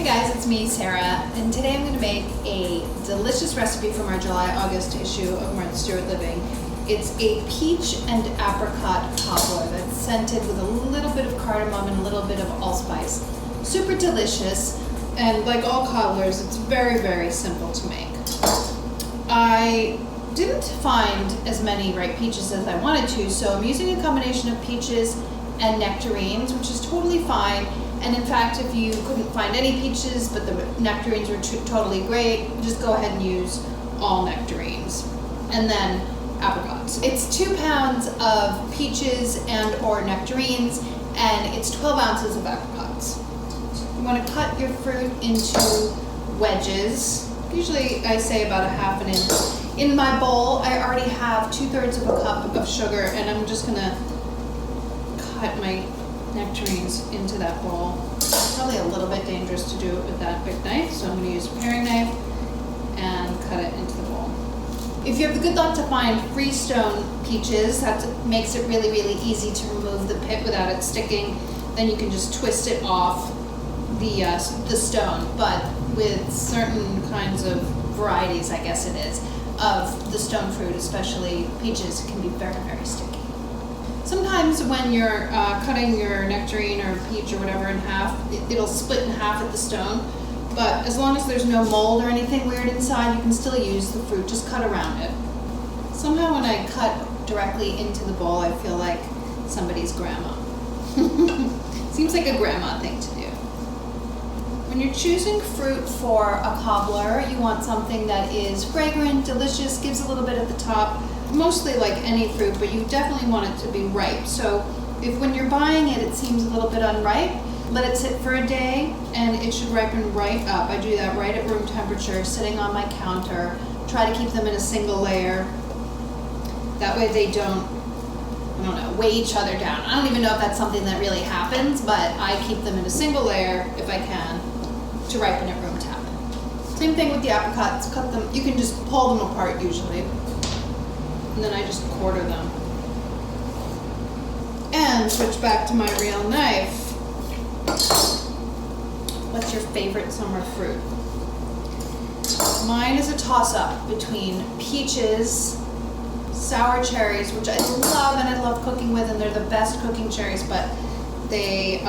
Hey guys, it's me, Sarah, and today I'm going to make a delicious recipe from our July-August issue of Martha Stewart Living. It's a peach and apricot cobbler that's scented with a little bit of cardamom and a little bit of allspice. Super delicious, and like all cobblers, it's very, very simple to make. I didn't find as many ripe peaches as I wanted to, so I'm using a combination of peaches and nectarines, which is totally fine. And in fact, if you couldn't find any peaches, but the nectarines were totally great, just go ahead and use all nectarines. And then apricots. It's 2 pounds of peaches and or nectarines, and it's 12 ounces of apricots. You want to cut your fruit into wedges. Usually I say about 1/2 inch. In my bowl, I already have 2/3 of a cup of sugar, and I'm just gonna cut my nectarines into that bowl. Probably a little bit dangerous to do it with that big knife, so I'm going to use a paring knife and cut it into the bowl. If you have the good luck to find freestone peaches, that makes it really, really easy to remove the pit without it sticking. Then you can just twist it off the stone. But with certain kinds of varieties, I guess it is, of the stone fruit, especially peaches, it can be very, very sticky. Sometimes when you're cutting your nectarine or peach or whatever in half, it'll split in half at the stone. But as long as there's no mold or anything weird inside, you can still use the fruit, just cut around it. Somehow when I cut directly into the bowl, I feel like somebody's grandma. Seems like a grandma thing to do. When you're choosing fruit for a cobbler, you want something that is fragrant, delicious, gives a little bit at the top. Mostly like any fruit, but you definitely want it to be ripe. So if when you're buying it, it seems a little bit unripe, let it sit for a day and it should ripen right up. I do that right at room temperature, sitting on my counter. Try to keep them in a single layer. That way they don't, weigh each other down. I don't even know if that's something that really happens, but I keep them in a single layer if I can to ripen at room temp. Same thing with the apricots. Cut them, you can just pull them apart usually. And then I just quarter them. And switch back to my real knife. What's your favorite summer fruit? Mine is a toss-up between peaches, sour cherries, which I love and I love cooking with, and they're the best cooking cherries, but they're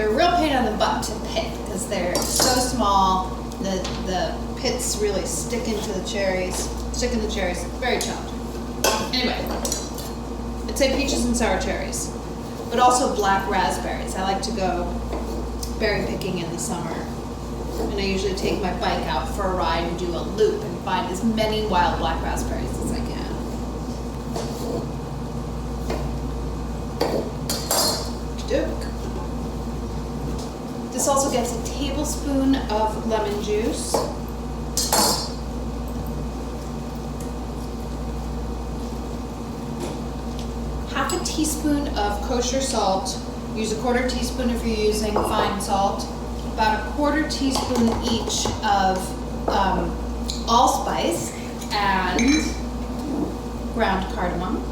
a real pain on the butt to pick because they're so small. The pits really stick into the cherries. Very challenging. Anyway, I'd say peaches and sour cherries, but also black raspberries. I like to go berry picking in the summer, and I usually take my bike out for a ride and do a loop and find as many wild black raspberries as I can. This also gets a tablespoon of lemon juice. Half a teaspoon of kosher salt. Use a 1/4 teaspoon if you're using fine salt. About a 1/4 teaspoon each of allspice and ground cardamom.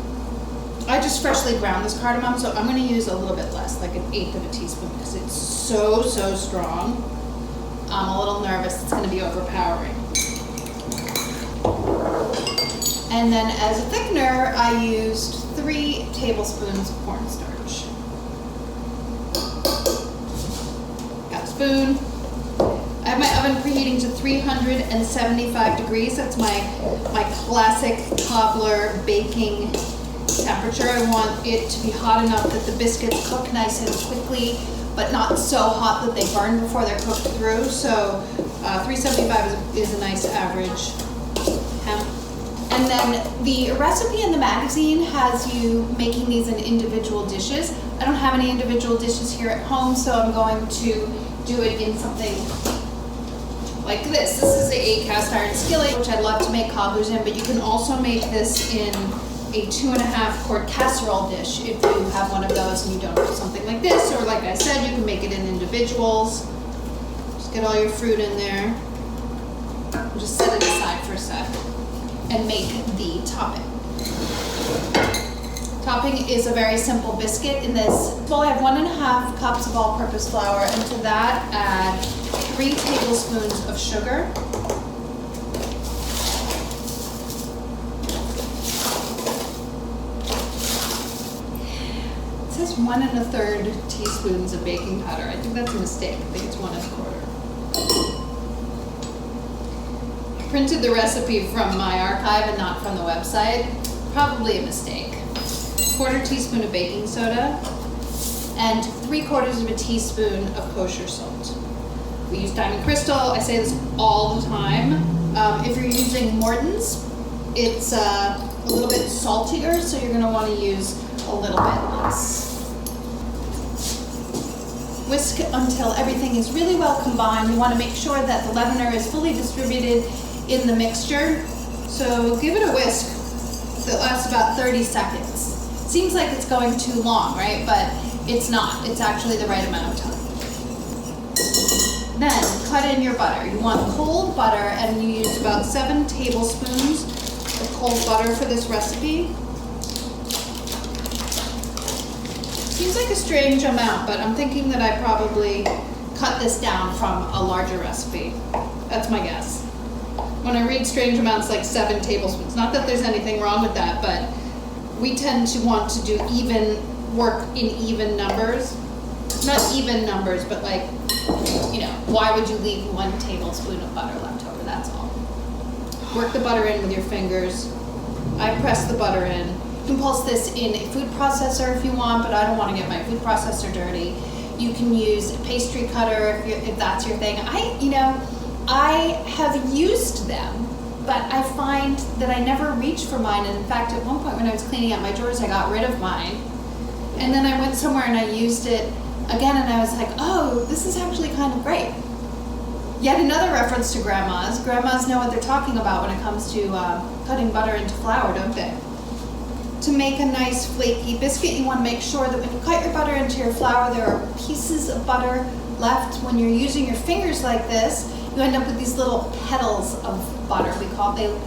I just freshly ground this cardamom, so I'm going to use a little bit less, like 1/8 of a teaspoon, because it's so strong. I'm a little nervous it's going to be overpowering. And then as a thickener, I used 3 tablespoons of cornstarch. Got a spoon. I have my oven preheating to 375 degrees. That's my classic cobbler baking temperature. I want it to be hot enough that the biscuits cook nice and quickly, but not so hot that they burn before they're cooked through. So 375 is a nice average temp. And then the recipe in the magazine has you making these in individual dishes. I don't have any individual dishes here at home, so I'm going to do it in something like this. This is a cast iron skillet, which I love to make cobblers in, but you can also make this in a 2.5 quart casserole dish if you have one of those and you don't have something like this, or like I said, you can make it in individuals. Just get all your fruit in there. Just set it aside for a sec and make the topping. Topping is a very simple biscuit. In this bowl I have 1.5 cups of all-purpose flour, and to that add 3 tablespoons of sugar. It says 1 1/3 teaspoons of baking powder. I think that's a mistake. I think it's 1 1/4. I printed the recipe from my archive and not from the website. Probably a mistake. 1/4 teaspoon of baking soda and 3/4 of a teaspoon of kosher salt. We use diamond crystal. I say this all the time. If you're using Morton's, it's a little bit saltier, so you're going to want to use a little bit less. Whisk until everything is really well combined. You want to make sure that the leavener is fully distributed in the mixture. So give it a whisk that lasts about 30 seconds. Seems like it's going too long, right? But it's not. It's actually the right amount of time. Then cut in your butter. You want cold butter, and you use about 7 tablespoons of cold butter for this recipe. Seems like a strange amount, but I'm thinking that I probably cut this down from a larger recipe. That's my guess. When I read strange amounts like 7 tablespoons, not that there's anything wrong with that, but we tend to want to do work in even numbers. Not even numbers, but like, why would you leave 1 tablespoon of butter left over? That's all. Work the butter in with your fingers. I press the butter in. You can pulse this in a food processor if you want, but I don't want to get my food processor dirty. You can use a pastry cutter if that's your thing. I have used them, but I find that I never reach for mine. And in fact, at one point when I was cleaning out my drawers, I got rid of mine. And then I went somewhere and I used it again, and I was like, oh, this is actually kind of great. Yet another reference to grandmas. Grandmas know what they're talking about when it comes to cutting butter into flour, don't they? To make a nice flaky biscuit, you want to make sure that when you cut your butter into your flour, there are pieces of butter left. When you're using your fingers like this, you end up with these little petals of butter.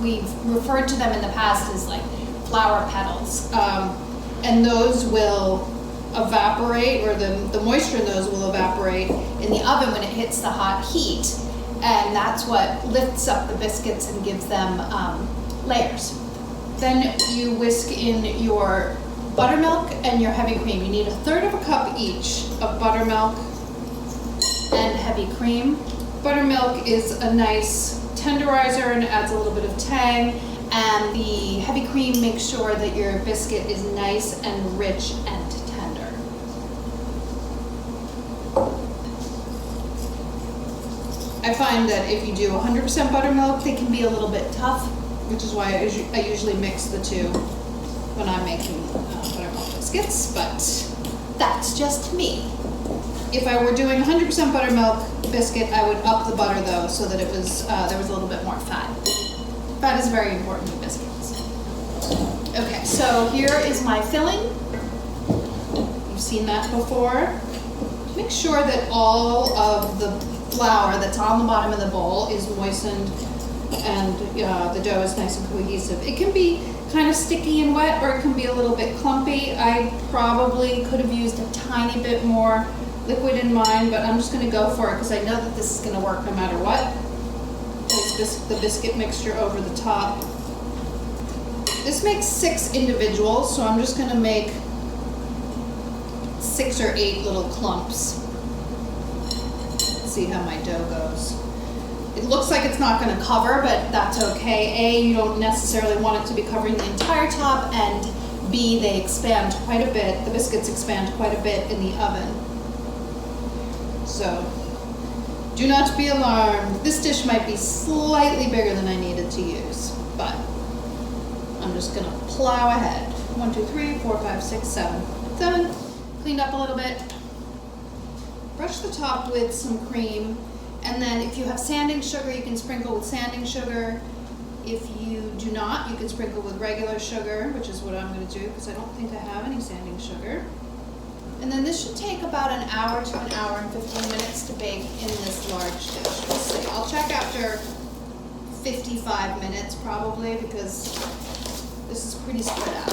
We've referred to them in the past as like flour petals. And those will evaporate, or the moisture in those will evaporate in the oven when it hits the hot heat. And that's what lifts up the biscuits and gives them layers. Then you whisk in your buttermilk and your heavy cream. You need 1/3 cup each of buttermilk and heavy cream. Buttermilk is a nice tenderizer and adds a little bit of tang. And the heavy cream makes sure that your biscuit is nice and rich and tender. I find that if you do 100% buttermilk, they can be a little bit tough, which is why I usually mix the two when I'm making buttermilk biscuits, but that's just me. If I were doing 100% buttermilk biscuit, I would up the butter though, so that it was there was a little bit more fat. Fat is very important in biscuits. Okay, so here is my filling. You've seen that before. Make sure that all of the flour that's on the bottom of the bowl is moistened and the dough is nice and cohesive. It can be kind of sticky and wet, or it can be a little bit clumpy. I probably could have used a tiny bit more liquid in mine, but I'm just going to go for it because I know that this is going to work no matter what. Place the biscuit mixture over the top. This makes 6 individuals, so I'm just going to make 6 or 8 little clumps. Let's see how my dough goes. It looks like it's not going to cover, but that's okay. A, you don't necessarily want it to be covering the entire top, and B, they expand quite a bit. The biscuits expand quite a bit in the oven. So, do not be alarmed. This dish might be slightly bigger than I needed to use, but I'm just going to plow ahead. 1, 2, 3, 4, 5, 6, 7. 7. Cleaned up a little bit. Brush the top with some cream. And then if you have sanding sugar, you can sprinkle with sanding sugar. If you do not, you can sprinkle with regular sugar, which is what I'm going to do because I don't think I have any sanding sugar. And then this should take about an hour to an hour and 15 minutes to bake in this large dish. We'll see. I'll check after 55 minutes probably, because this is pretty spread out.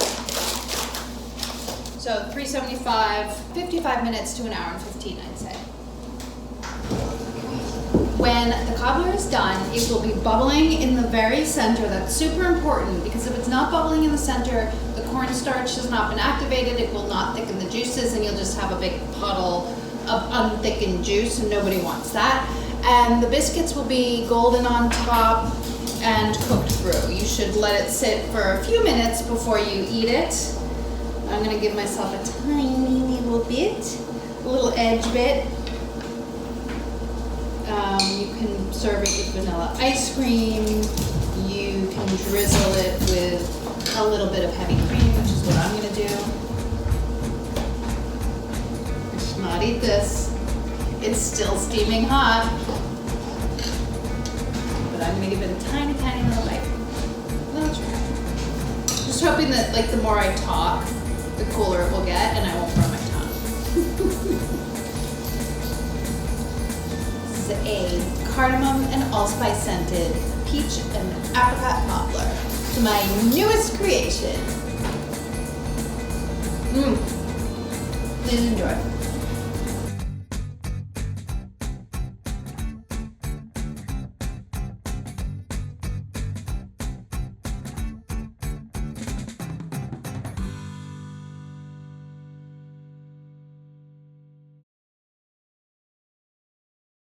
So 375, 55 minutes to an hour and 15, I'd say. when the cobbler is done, it will be bubbling in the very center. That's super important because if it's not bubbling in the center, the cornstarch has not been activated, it will not thicken the juices, and you'll just have a big puddle of unthickened juice, and nobody wants that. And the biscuits will be golden on top and cooked through. You should let it sit for a few minutes before you eat it. I'm gonna give myself a tiny little bit, a little edge bit. You can serve it with vanilla ice cream. You can drizzle it with a little bit of heavy cream, which is what I'm gonna do. I should not eat this. It's still steaming hot. But I'm gonna give it a tiny, tiny little bite. Let's try. Just hoping that like the more I talk, the cooler it will get and I won't burn my tongue. This is a cardamom and allspice scented peach and apricot cobbler. It's my newest creation. Please enjoy.